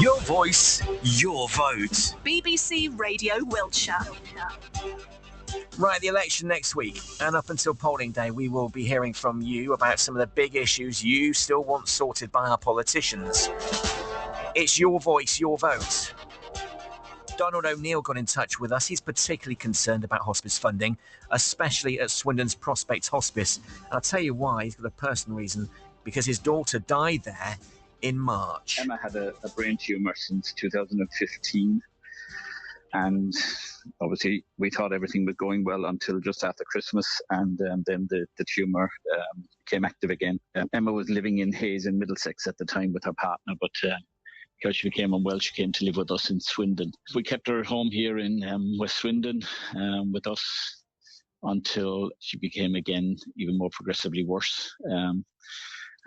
Your voice, your vote. BBC Radio Wiltshire. Right, the election next week, and up until polling day, we will be hearing from you about some of the big issues you still want sorted by our politicians. It's your voice, your vote. Donald O'Neill got in touch with us. He's particularly concerned about hospice funding, especially at Swindon's Prospect Hospice. And I'll tell you why. He's got a personal reason, because his daughter died there in March. Emma had a brain tumour since 2015, and obviously we thought everything was going well until just after Christmas, and then the tumour became active again. Emma was living in Hayes in Middlesex at the time with her partner, but because she became unwell, she came to live with us in Swindon. We kept her at home here in West Swindon with us until she became again even more progressively worse.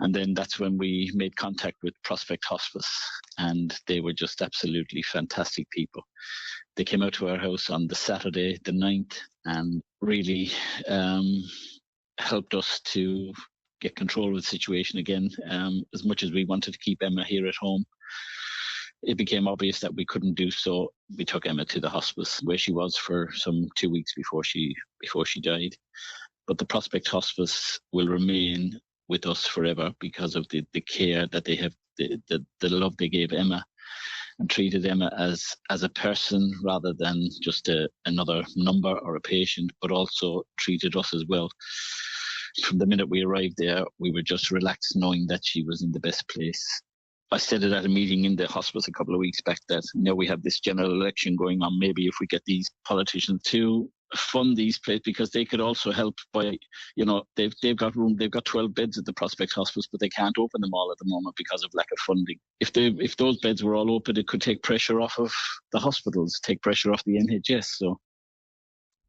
And then that's when we made contact with Prospect Hospice, and they were just absolutely fantastic people. They came out to our house on the Saturday, the 9th, and really helped us to get control of the situation again. As much as we wanted to keep Emma here at home, it became obvious that we couldn't do so. We took Emma to the hospice, where she was for some 2 weeks before she died. But the Prospect Hospice will remain with us forever because of the care that they have, the love they gave Emma, and treated Emma as a person rather than just another number or a patient, but also treated us as well. From the minute we arrived there, we were just relaxed knowing that she was in the best place. I said it at a meeting in the hospice a couple of weeks back that, we have this general election going on. Maybe if we get these politicians to fund these places, because they could also help by, they've got room, they've got 12 beds at the Prospect Hospice, but they can't open them all at the moment because of lack of funding. If those beds were all open, it could take pressure off of the hospitals, take pressure off the NHS. So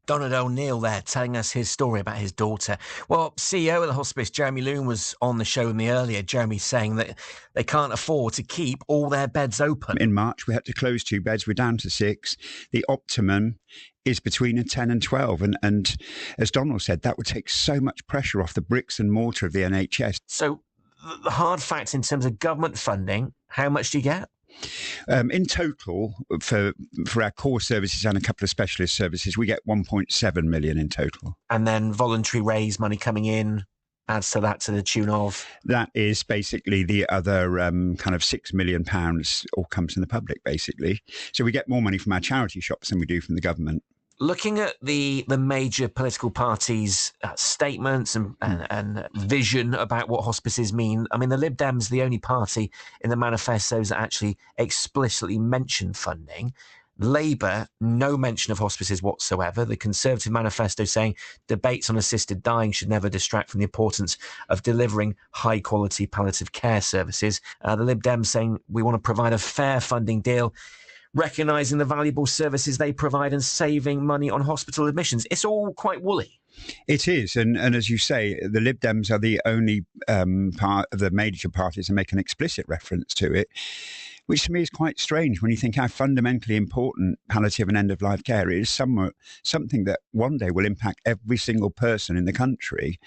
Donald O'Neill there telling us his story about his daughter. Well, CEO of the hospice, Jeremy Loon, was on the show with me earlier. Jeremy saying that they can't afford to keep all their beds open. In March, we had to close 2 beds. We're down to 6. The optimum is between 10 and 12. And as Donald said, that would take so much pressure off the bricks and mortar of the NHS. So the hard facts in terms of government funding, how much do you get? In total, for our core services and a couple of specialist services, we get 1.7 million in total. And then voluntary raise money coming in adds to that to the tune of? That is basically the other kind of £6 million all comes from the public, basically. So we get more money from our charity shops than we do from the government. Looking at the major political parties' statements and vision about what hospices mean, I mean, the Lib Dems, the only party in the manifestos that actually explicitly mention funding. Labour, no mention of hospices whatsoever. The Conservative manifesto saying debates on assisted dying should never distract from the importance of delivering high-quality palliative care services. The Lib Dems saying we want to provide a fair funding deal, recognising the valuable services they provide and saving money on hospital admissions. It's all quite woolly. It is. And as you say, the Lib Dems are the only part of the major parties that make an explicit reference to it, which to me is quite strange when you think how fundamentally important palliative and end-of-life care is, something that one day will impact every single person in the country,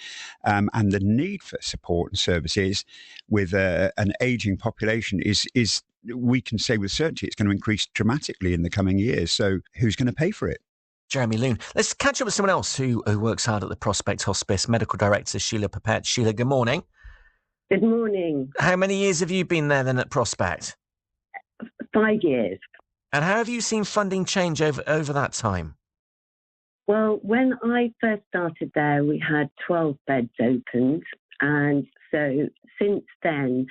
and the need for support and services with an ageing population is we can say with certainty it's going to increase dramatically in the coming years. So who's going to pay for it? Jeremy Loon. Let's catch up with someone else who works hard at the Prospect Hospice, Medical Director Shelia Popert. Shelia, good morning. Good morning. How many years have you been there then at Prospect? 5 years. And how have you seen funding change over that time? Well, when I first started there, we had 12 beds opened. And so since then,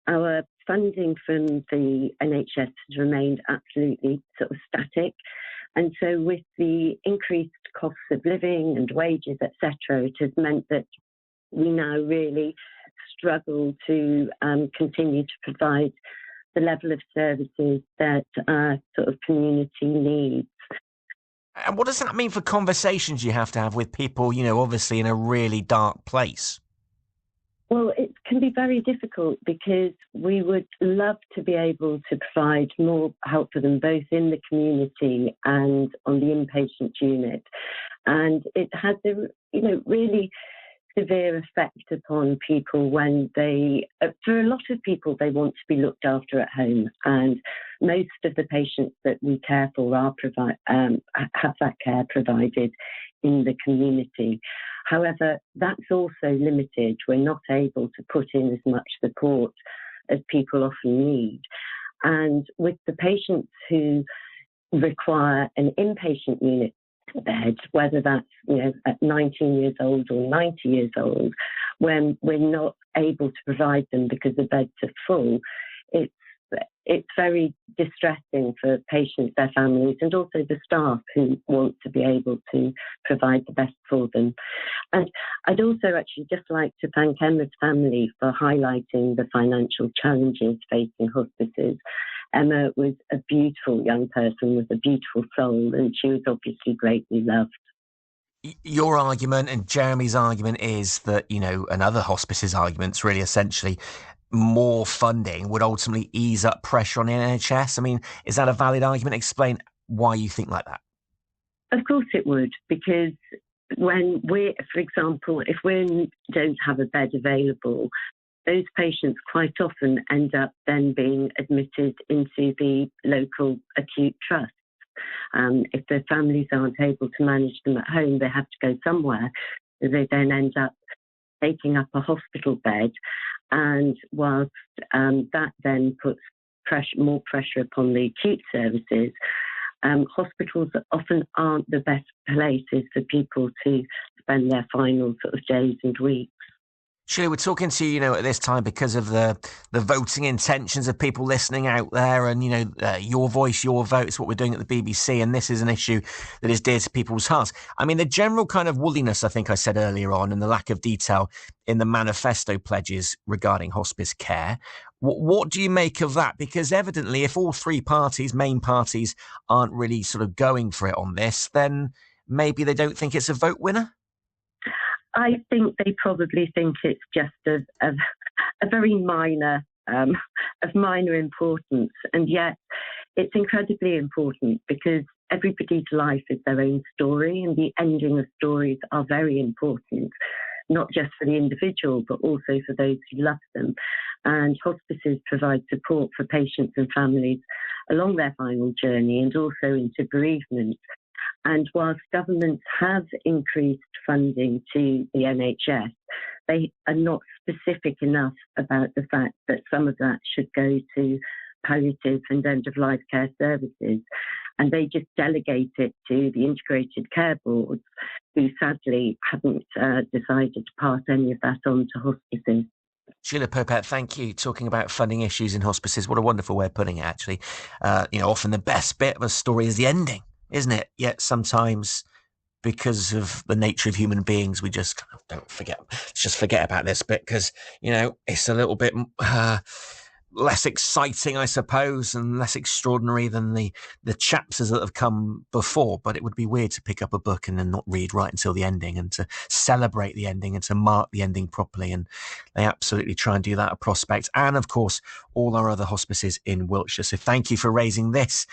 our funding from the NHS has remained absolutely sort of static. And so with the increased costs of living and wages, etc., it has meant that we now really struggle to continue to provide the level of services that our sort of community needs. And what does that mean for conversations you have to have with people, obviously in a really dark place? Well, it can be very difficult because we would love to be able to provide more help for them both in the community and on the inpatient unit. And it has a really severe effect upon people when for a lot of people, they want to be looked after at home. And most of the patients that we care for have that care provided in the community. However, that's also limited. We're not able to put in as much support as people often need. And with the patients who require an inpatient unit bed, whether that's at 19 years old or 90 years old, when we're not able to provide them because the beds are full, it's very distressing for patients, their families, and also the staff who want to be able to provide the best for them. And I'd also actually just like to thank Emma's family for highlighting the financial challenges facing hospices. Emma was a beautiful young person with a beautiful soul, and she was obviously greatly loved. Your argument and Jeremy's argument is that, and other hospices' arguments, really essentially, more funding would ultimately ease up pressure on the NHS. I mean, is that a valid argument? Explain why you think like that. Of course it would, because when for example, if we don't have a bed available, those patients quite often end up then being admitted into the local acute trust. If their families aren't able to manage them at home, they have to go somewhere. So they then end up taking up a hospital bed. And whilst that then puts more pressure upon the acute services, hospitals often aren't the best places for people to spend their final sort of days and weeks. Shelia, we're talking to you, at this time because of the voting intentions of people listening out there, and your voice, your vote is what we're doing at the BBC, and this is an issue that is dear to people's hearts. I mean, the general kind of woolliness, I think I said earlier on, and the lack of detail in the manifesto pledges regarding hospice care. What do you make of that? Because evidently, if all three main parties, aren't really sort of going for it on this, then maybe they don't think it's a vote winner. I think they probably think it's just a very minor, of minor importance. And yet it's incredibly important because everybody's life is their own story, and the ending of stories are very important, not just for the individual, but also for those who love them. And hospices provide support for patients and families along their final journey and also into bereavement. And whilst governments have increased funding to the NHS, they are not specific enough about the fact that some of that should go to palliative and end-of-life care services. And they just delegate it to the integrated care boards, who sadly haven't decided to pass any of that on to hospices. Shelia Popert, thank you. Talking about funding issues in hospices, what a wonderful way of putting it, actually. Often the best bit of a story is the ending, isn't it? Yet sometimes, because of the nature of human beings, we just don't forget. Let's just forget about this bit because, it's a little bit less exciting, I suppose, and less extraordinary than the chapters that have come before. But it would be weird to pick up a book and then not read right until the ending, and to celebrate the ending and to mark the ending properly. And they absolutely try and do that at Prospect, and of course all our other hospices in Wiltshire. So thank you for raising this